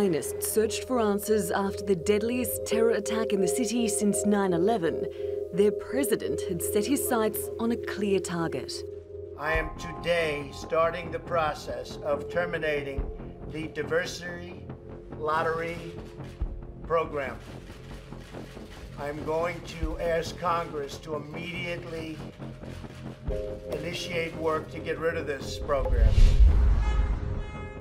Zionists searched for answers after the deadliest terror attack in the city since 9/11. Their president had set his sights on a clear target. I am today starting the process of terminating the diversity lottery program. I'm going to ask Congress to immediately initiate work to get rid of this program.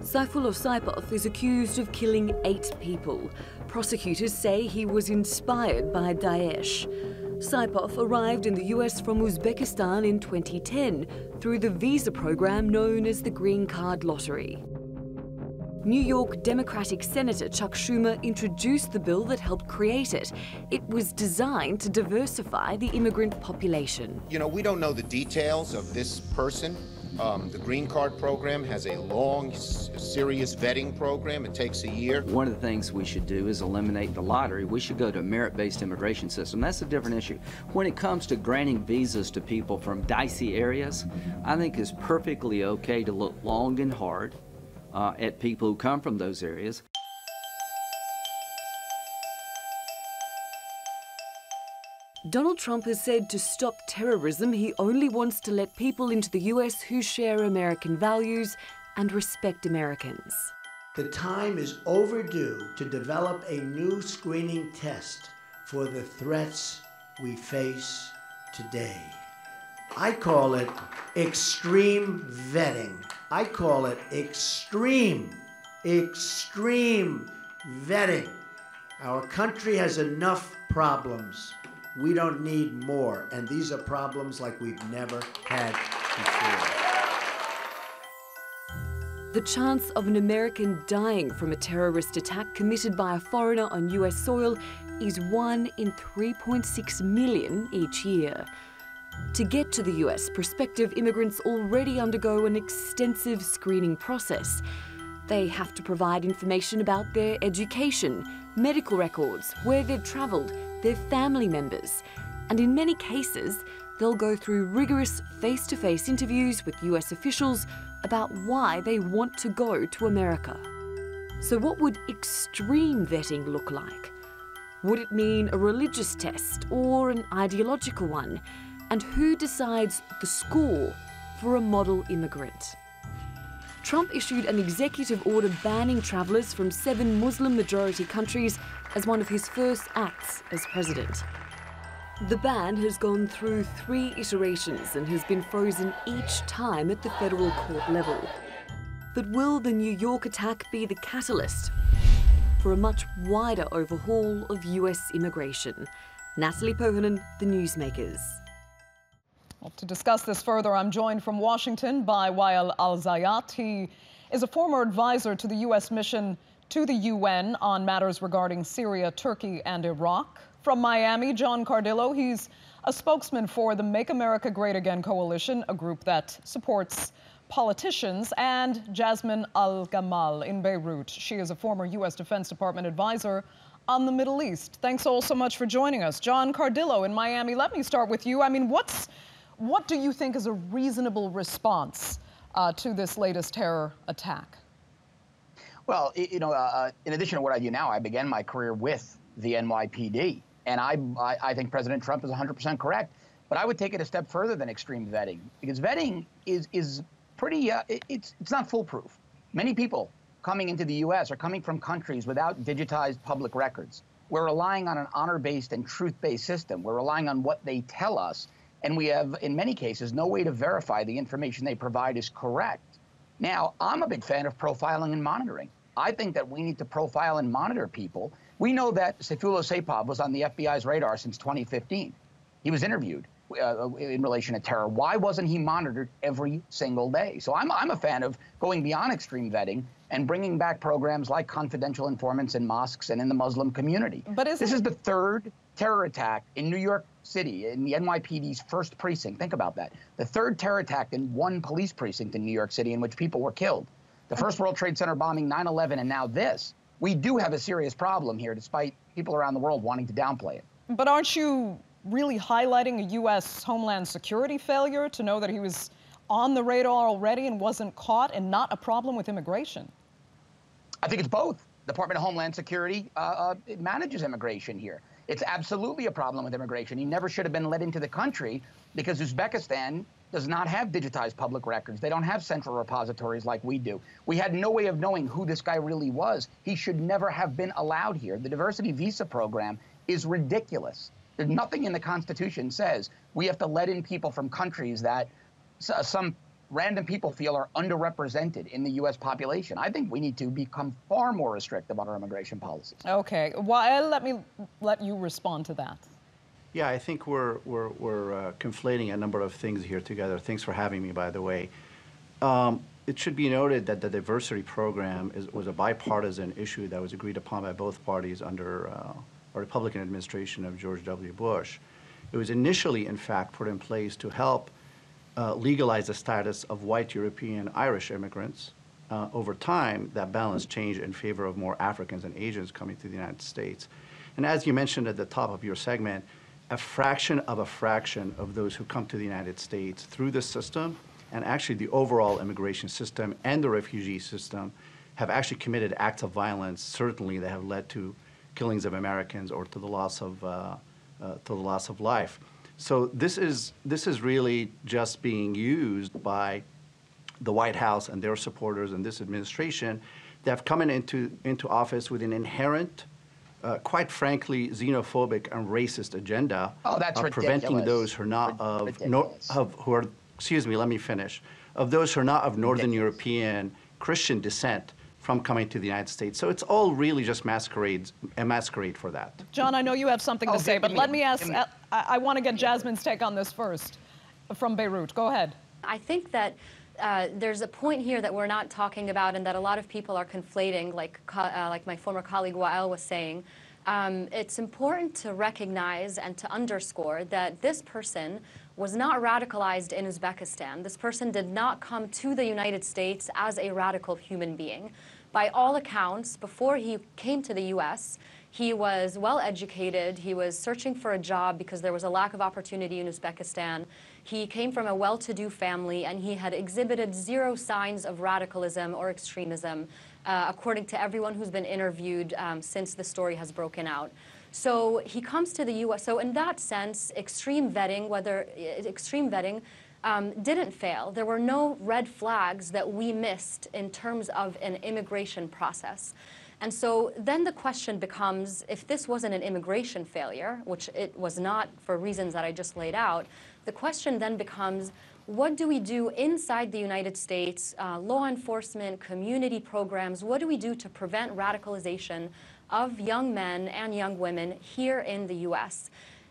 Saifullah Saipov is accused of killing 8 people. Prosecutors say he was inspired by Daesh. Saipov arrived in the US from Uzbekistan in 2010 through the visa program known as the Green Card Lottery. New York Democratic Senator Chuck Schumer introduced the bill that helped create it. It was designed to diversify the immigrant population. You know, we don't know the details of this person. The Green Card program has a long, serious vetting program. It takes a year. One of the things we should do is eliminate the lottery. We should go to a merit-based immigration system. That's a different issue. When it comes to granting visas to people from dicey areas, I think it's perfectly okay to look long and hard at people who come from those areas. Donald Trump has said to stop terrorism, he only wants to let people into the US who share American values and respect Americans. The time is overdue to develop a new screening test for the threats we face today. I call it extreme vetting. I call it extreme vetting. Our country has enough problems. We don't need more, and these are problems like we've never had before. The chance of an American dying from a terrorist attack committed by a foreigner on US soil is 1 in 3.6 million each year. To get to the US, prospective immigrants already undergo an extensive screening process. They have to provide information about their education, medical records, where they've travelled, their family members, and in many cases, they'll go through rigorous face-to-face interviews with US officials about why they want to go to America. So what would extreme vetting look like? Would it mean a religious test or an ideological one? And who decides the score for a model immigrant? Trump issued an executive order banning travellers from 7 Muslim-majority countries as one of his first acts as president. The ban has gone through 3 iterations and has been frozen each time at the federal court level. But will the New York attack be the catalyst for a much wider overhaul of US immigration? Natalie Pohanen, The Newsmakers. Well, to discuss this further, I'm joined from Washington by Wael Al-Zayat. He is a former advisor to the U.S. mission to the UN on matters regarding Syria, Turkey, and Iraq. From Miami, John Cardillo. He's a spokesman for the Make America Great Again coalition, a group that supports politicians, and Jasmine Al-Gamal in Beirut. She is a former U.S. Defense Department advisor on the Middle East. Thanks all so much for joining us. John Cardillo in Miami, let me start with you. I mean, what do you think is a reasonable response to this latest terror attack? Well, you know, in addition to what I do now, I began my career with the NYPD. And I think President Trump is 100% correct. But I would take it a step further than extreme vetting, because vetting is pretty, it's not foolproof. Many people coming into the U.S. are coming from countries without digitized public records. We're relying on an honor-based and truth-based system. We're relying on what they tell us. And we have, in many cases, no way to verify the information they provide is correct. Now, I'm a big fan of profiling and monitoring. I think that we need to profile and monitor people. We know that Saifullah Saipov was on the FBI's radar since 2015. He was interviewed in relation to terror. Why wasn't he monitored every single day? So I'm a fan of going beyond extreme vetting and bringing back programs like confidential informants in mosques and in the Muslim community. But this is the 3rd terror attack in New York City, in the NYPD's 1st precinct. Think about that. The 3rd terror attack in 1 police precinct in New York City in which people were killed. The first World Trade Center bombing, 9/11, and now this. We do have a serious problem here, despite people around the world wanting to downplay it. But aren't you really highlighting a U.S. Homeland Security failure to know that he was on the radar already and wasn't caught, and not a problem with immigration? I think it's both. Department of Homeland Security it manages immigration here. It's absolutely a problem with immigration. He never should have been let into the country because Uzbekistan does not have digitized public records. They don't have central repositories like we do. We had no way of knowing who this guy really was. He should never have been allowed here. The diversity visa program is ridiculous. There's nothing in the Constitution says we have to let in people from countries that some random people feel are underrepresented in the U.S. population. I think we need to become far more restrictive on our immigration policies. Okay, well, let you respond to that. Yeah, I think we're conflating a number of things here together. Thanks for having me, by the way. It should be noted that the diversity program was a bipartisan issue that was agreed upon by both parties under a Republican administration of George W. Bush. It was initially, in fact, put in place to help legalize the status of white European Irish immigrants. Over time, that balance changed in favor of more Africans and Asians coming to the United States. And as you mentioned at the top of your segment, a fraction of those who come to the United States through the system, and actually the overall immigration system and the refugee system, have actually committed acts of violence, certainly that have led to killings of Americans or to the loss of life. So this is really just being used by the White House and their supporters and this administration that have come into office with an inherent, quite frankly, xenophobic and racist agenda of preventing those who are not of those who are not of Northern European Christian descent from coming to the United States. So it's all really just a masquerade for that. John, I know you have something to say, but let me ask, I want to get Jasmine's take on this first from Beirut. Go ahead. I think that there's a point here that we're not talking about and that a lot of people are conflating, like my former colleague Wael was saying. It's important to recognize and to underscore that this person was not radicalized in Uzbekistan. This person did not come to the United States as a radical human being. By all accounts, before he came to the U.S., he was well educated. He was searching for a job because there was a lack of opportunity in Uzbekistan. He came from a well-to-do family, and he had exhibited zero signs of radicalism or extremism, according to everyone who's been interviewed since the story has broken out. So he comes to the U.S. So in that sense, extreme vetting didn't fail. There were no red flags that we missed in terms of an immigration process. And so then the question becomes, if this wasn't an immigration failure, which it was not for reasons that I just laid out, the question then becomes, what do we do inside the United States, law enforcement, community programs, what do we do to prevent radicalization of young men and young women here in the U.S.?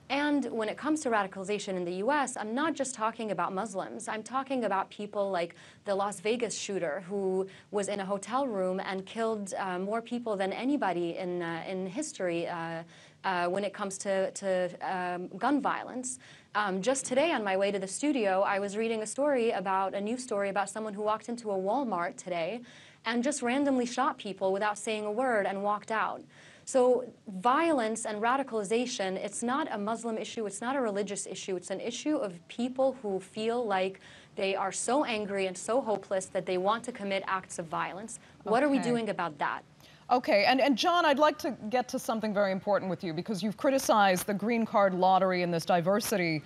And when it comes to radicalization in the U.S., I'm not just talking about Muslims. I'm talking about people like the Las Vegas shooter who was in a hotel room and killed more people than anybody in history when it comes to gun violence. Just today on my way to the studio, I was reading a news story about someone who walked into a Walmart today and just randomly shot people without saying a word and walked out. So violence and radicalization, it's not a Muslim issue, it's not a religious issue, it's an issue of people who feel like they are so angry and so hopeless that they want to commit acts of violence. What are we doing about that? Okay, and John, I'd like to get to something very important with you because you've criticized the green card lottery and this diversity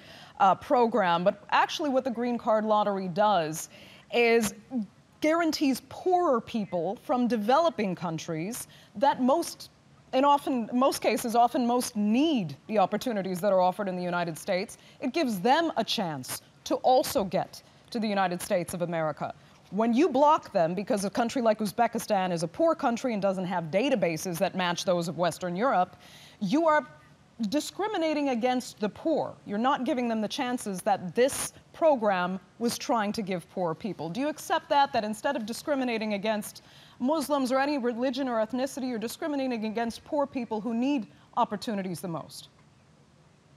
program, but actually what the green card lottery does is guarantees poorer people from developing countries that most cases most need the opportunities that are offered in the United States. It gives them a chance to also get to the United States of America. When you block them because a country like Uzbekistan is a poor country and doesn't have databases that match those of Western Europe, you are discriminating against the poor. You're not giving them the chances that this program was trying to give poor people. Do you accept that instead of discriminating against Muslims or any religion or ethnicity, you're discriminating against poor people who need opportunities the most?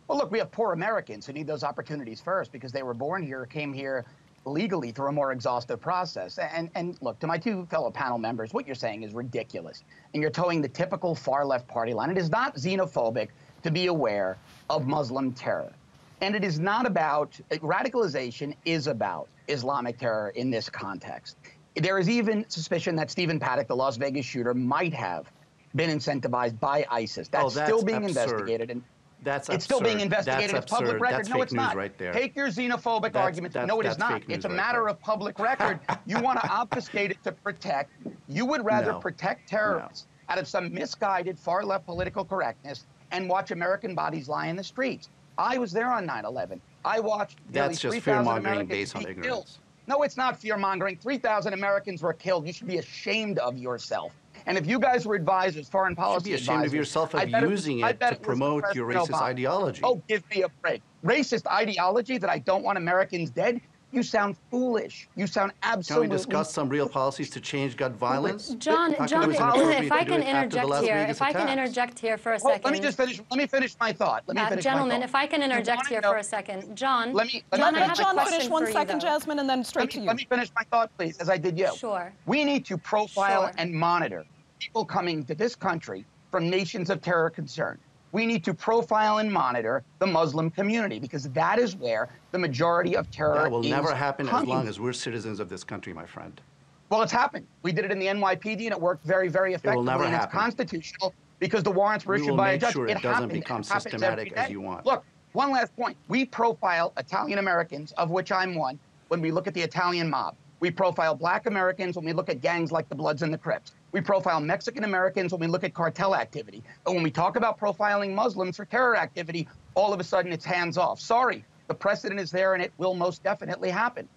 Well, look, we have poor Americans who need those opportunities first because they were born here, came here legally through a more exhaustive process. And look, to my two fellow panel members, what you're saying is ridiculous. And you're towing the typical far-left party line. It is not xenophobic to be aware of Muslim terror. And it is not about, radicalization is about Islamic terror in this context. There is even suspicion that Stephen Paddock, the Las Vegas shooter, might have been incentivized by ISIS. That's, that's still being absurd. investigated. And That's it's still being investigated. That's It's public absurd. record. That's no, fake it's news not. right there. Take your xenophobic arguments. No, it is not. Fake news It's a right matter there. of public record. You want to obfuscate it to protect. You would rather No. protect terrorists out of some misguided far-left political correctness and watch American bodies lie in the streets. I was there on 9/11. I watched nearly That's just 3,000 fear-mongering Americans based on be ignorance. killed. No, it's not fear-mongering. 3,000 Americans were killed. You should be ashamed of yourself. And if you guys were advisors, foreign policy You should be ashamed of yourself of using it to promote your racist ideology. Oh, give me a break. Racist ideology that I don't want Americans dead? You sound foolish. You sound absolutely... Can we discuss some real policies to change gun violence? John, if I can interject here for a second. Let me finish my thought. Gentlemen, if I can interject here for a second. John, Let John finish 1 second, Jasmine, and then straight to you. Let me finish my thought, please, as I did you. Sure. We need to profile and monitor people coming to this country from nations of terror concern. We need to profile and monitor the Muslim community because that is where the majority of terror That will never happen coming. as long as we're citizens of this country, my friend. Well, it's happened. We did it in the NYPD, and it worked very, very effectively. It will never happen. It's constitutional because the warrants were issued by a judge. It doesn't happens. become It happens systematic every day. as you want. Look, one last point. We profile Italian Americans, of which I'm one, when we look at the Italian mob. We profile Black Americans when we look at gangs like the Bloods and the Crips. We profile Mexican Americans when we look at cartel activity. But when we talk about profiling Muslims for terror activity, all of a sudden it's hands off. Sorry, the precedent is there and it will most definitely happen.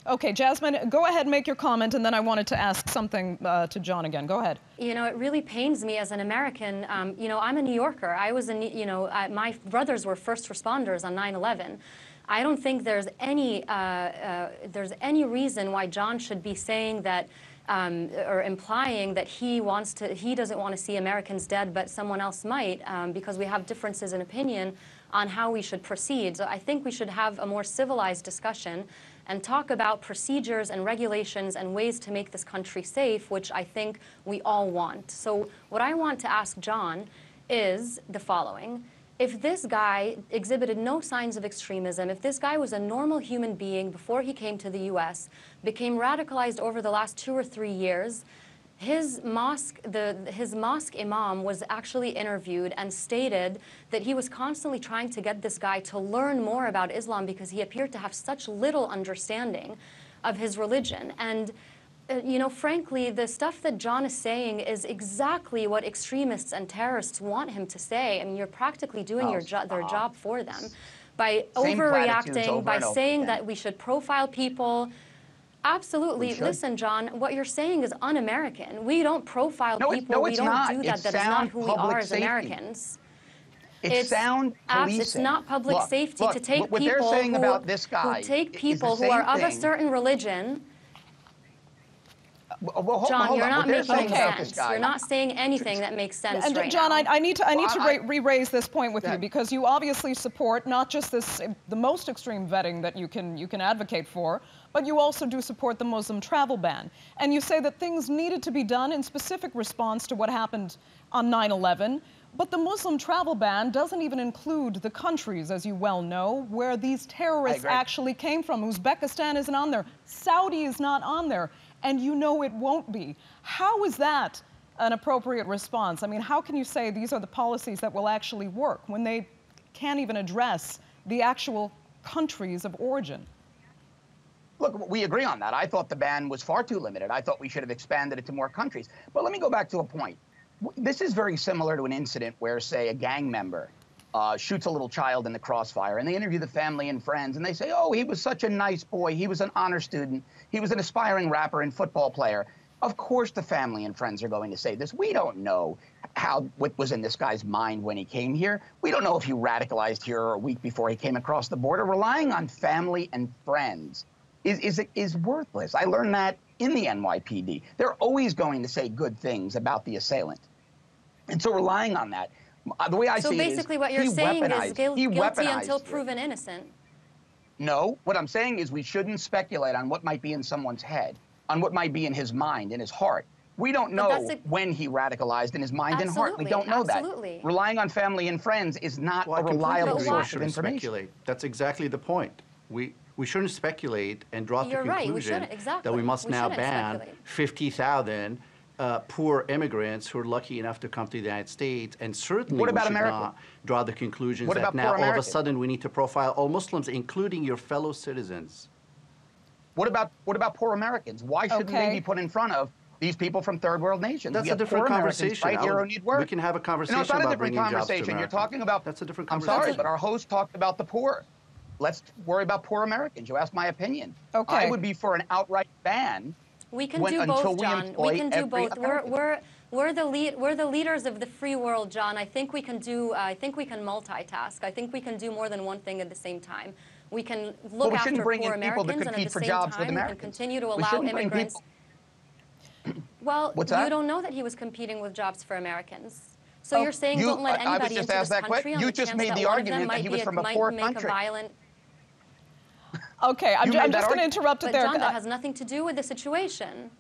Okay, Jasmine, go ahead and make your comment, and then I wanted to ask something to John again. Go ahead. You know, it really pains me as an American. You know, I'm a New Yorker. I was in, you know, my brothers were first responders on 9/11. I don't think there's any reason why John should be saying that or implying that he doesn't want to see Americans dead, but someone else might, because we have differences in opinion on how we should proceed. So I think we should have a more civilized discussion and talk about procedures and regulations and ways to make this country safe, which I think we all want. So what I want to ask John is the following. If this guy exhibited no signs of extremism, if this guy was a normal human being before he came to the U.S., became radicalized over the last 2 or 3 years, his mosque imam was actually interviewed and stated that he was constantly trying to get this guy to learn more about Islam because he appeared to have such little understanding of his religion. And you know, frankly, the stuff that John is saying is exactly what extremists and terrorists want him to say. I mean, you're practically doing their job for them by overreacting, by saying that we should profile people. Absolutely. Listen, John, what you're saying is un-American. We don't profile people. We don't do that. That is not who we are as Americans. It's sound policing. It's not public safety to take what people they're saying about this guy who are of a certain religion. Well, John, you're not making sense. You're not saying anything that makes sense and right John, now. I need to re-raise this point with you because you obviously support not just the most extreme vetting that you can advocate for, but you also do support the Muslim travel ban. And you say that things needed to be done in specific response to what happened on 9/11. But the Muslim travel ban doesn't even include the countries, as you well know, where these terrorists actually came from. Uzbekistan isn't on there. Saudi is not on there. And you know it won't be. How is that an appropriate response? I mean, how can you say these are the policies that will actually work when they can't even address the actual countries of origin? Look, we agree on that. I thought the ban was far too limited. I thought we should have expanded it to more countries. But let me go back to a point. This is very similar to an incident where, say, a gang member shoots a little child in the crossfire, and they interview the family and friends, and they say, oh, he was such a nice boy. He was an honor student. He was an aspiring rapper and football player. Of course the family and friends are going to say this. We don't know what was in this guy's mind when he came here. We don't know if he radicalized here a week before he came across the border. Relying on family and friends is worthless. I learned that in the NYPD. They're always going to say good things about the assailant. And so relying on that, the way I see it is, so basically what you're saying is guilty until proven innocent. No, what I'm saying is we shouldn't speculate on what might be in someone's head, on what might be in his mind, in his heart. We don't know when he radicalized in his mind and heart. We don't know that. Relying on family and friends is not a reliable source of information. Speculate. That's exactly the point. We shouldn't speculate and draw to the conclusion that we must now ban 50,000 poor immigrants who are lucky enough to come to the United States, and certainly we should not draw the conclusions that now all of a sudden we need to profile all Muslims, including your fellow citizens. What about poor Americans? Why shouldn't they be put in front of these people from third world nations? That's a different conversation. Right here who need work. We can have a conversation no, it's not about a different conversation. You're talking about. That's a different conversation. I'm sorry, but our host talked about the poor. Let's worry about poor Americans. You asked my opinion. Okay. I would be for an outright ban. We can do both, John. We can do both. We're the leaders of the free world, John. I think we can do. I think we can multitask. I think we can do more than one thing at the same time. We can look after poor Americans, and at the same time, we can continue to allow immigrants. Well, you don't know that he was competing with jobs for Americans. So you're saying don't let anybody into this country on the chance that one of them might make a violent. Okay, I'm just going to interrupt it there. But John, that has nothing to do with the situation.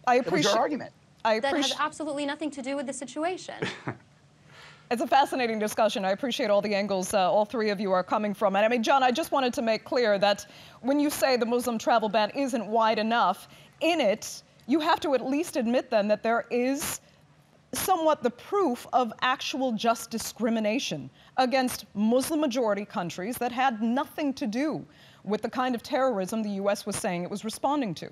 I appreciate your argument. That has absolutely nothing to do with the situation. It's a fascinating discussion. I appreciate all the angles all three of you are coming from. And I mean, John, I just wanted to make clear that when you say the Muslim travel ban isn't wide enough, in it, you have to at least admit then that there is somewhat the proof of actual just discrimination against Muslim-majority countries that had nothing to do with the kind of terrorism the U.S. was saying it was responding to.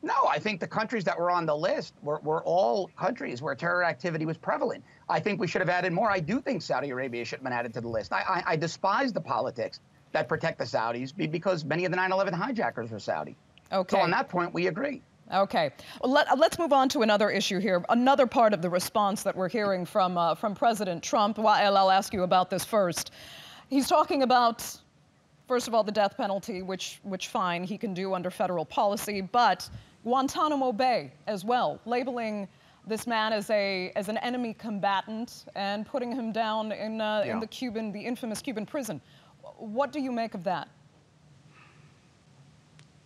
No, I think the countries that were on the list were all countries where terror activity was prevalent. I think we should have added more. I do think Saudi Arabia should have been added to the list. I despise the politics that protect the Saudis because many of the 9/11 hijackers were Saudi. Okay. So on that point, we agree. Okay. Well, let's move on to another issue here. Another part of the response that we're hearing from President Trump. Wael, I'll ask you about this first. He's talking about, first of all, the death penalty, which fine, he can do under federal policy, but Guantanamo Bay as well, labeling this man as an enemy combatant and putting him down in the infamous Cuban prison. What do you make of that?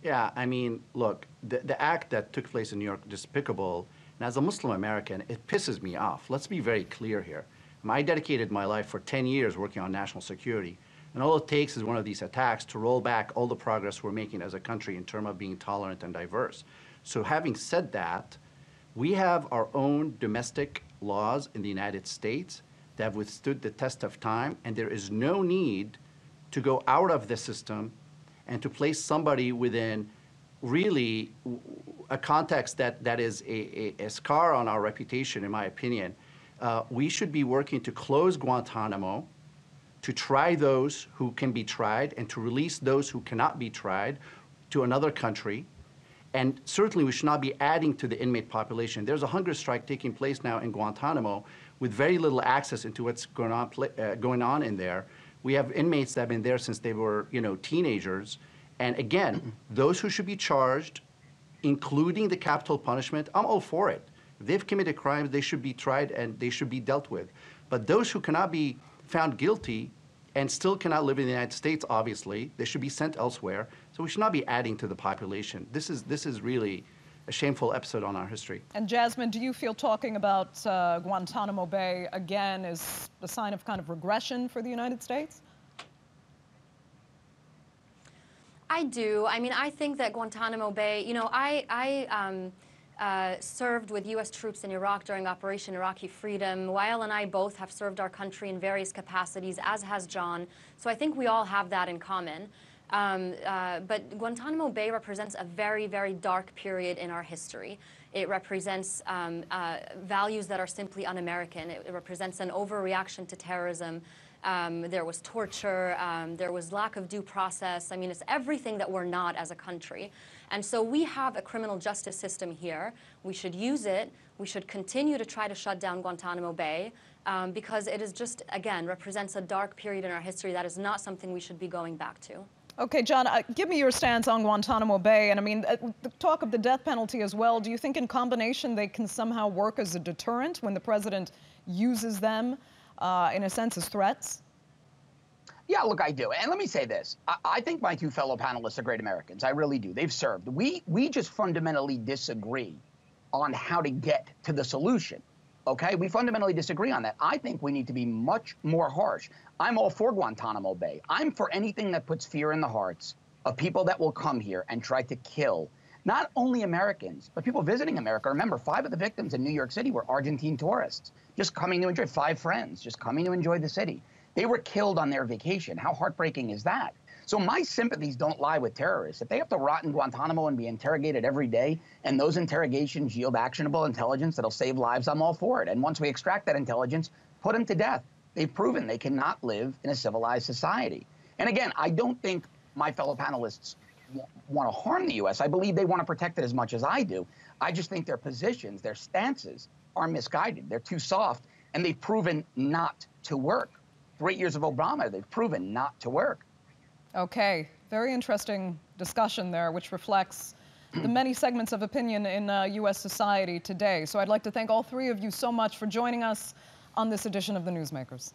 Yeah, I mean, look, the act that took place in New York is despicable, and as a Muslim American, it pisses me off. Let's be very clear here. I dedicated my life for 10 years working on national security, and all it takes is one of these attacks to roll back all the progress we're making as a country in terms of being tolerant and diverse. So having said that, we have our own domestic laws in the United States that have withstood the test of time, and there is no need to go out of the system and to place somebody within really a context that is a scar on our reputation, in my opinion. We should be working to close Guantanamo, to try those who can be tried, and to release those who cannot be tried to another country. And certainly we should not be adding to the inmate population. There's a hunger strike taking place now in Guantanamo with very little access into what's going on in there. We have inmates that have been there since they were, teenagers. And again, those who should be charged, including the capital punishment, I'm all for it. If they've committed crimes, they should be tried and they should be dealt with. But those who cannot be found guilty and still cannot live in the United States, obviously, they should be sent elsewhere. So we should not be adding to the population. This is really a shameful episode on our history. And Jasmine, do you feel talking about Guantanamo Bay again is a sign of kind of regression for the United States? I do. I mean, I think that Guantanamo Bay, I served with U.S. troops in Iraq during Operation Iraqi Freedom. Wael and I both have served our country in various capacities, as has John. So I think we all have that in common. But Guantanamo Bay represents a very, very dark period in our history. It represents values that are simply un-American. It represents an overreaction to terrorism. There was torture. There was lack of due process. I mean, it's everything that we're not as a country. And so we have a criminal justice system here. We should use it. We should continue to try to shut down Guantanamo Bay because it is just, again, represents a dark period in our history that is not something we should be going back to. Okay, John, give me your stance on Guantanamo Bay. And I mean, the talk of the death penalty as well. Do you think in combination they can somehow work as a deterrent when the president uses them, in a sense, as threats? Yeah, look, I do. And let me say this. I think my two fellow panelists are great Americans. I really do. They've served. We just fundamentally disagree on how to get to the solution. Okay? We fundamentally disagree on that. I think we need to be much more harsh. I'm all for Guantanamo Bay. I'm for anything that puts fear in the hearts of people that will come here and try to kill not only Americans, but people visiting America. Remember, 5 of the victims in New York City were Argentine tourists, just coming to enjoy, 5 friends, just coming to enjoy the city. They were killed on their vacation. How heartbreaking is that? So my sympathies don't lie with terrorists. If they have to rot in Guantanamo and be interrogated every day, and those interrogations yield actionable intelligence that'll save lives, I'm all for it. And once we extract that intelligence, put them to death. They've proven they cannot live in a civilized society. And again, I don't think my fellow panelists want to harm the U.S. I believe they want to protect it as much as I do. I just think their positions, their stances are misguided. They're too soft, and they've proven not to work. 3 years of Obama, they've proven not to work. Okay, very interesting discussion there, which reflects the many segments of opinion in U.S. society today. So I'd like to thank all 3 of you so much for joining us on this edition of the Newsmakers.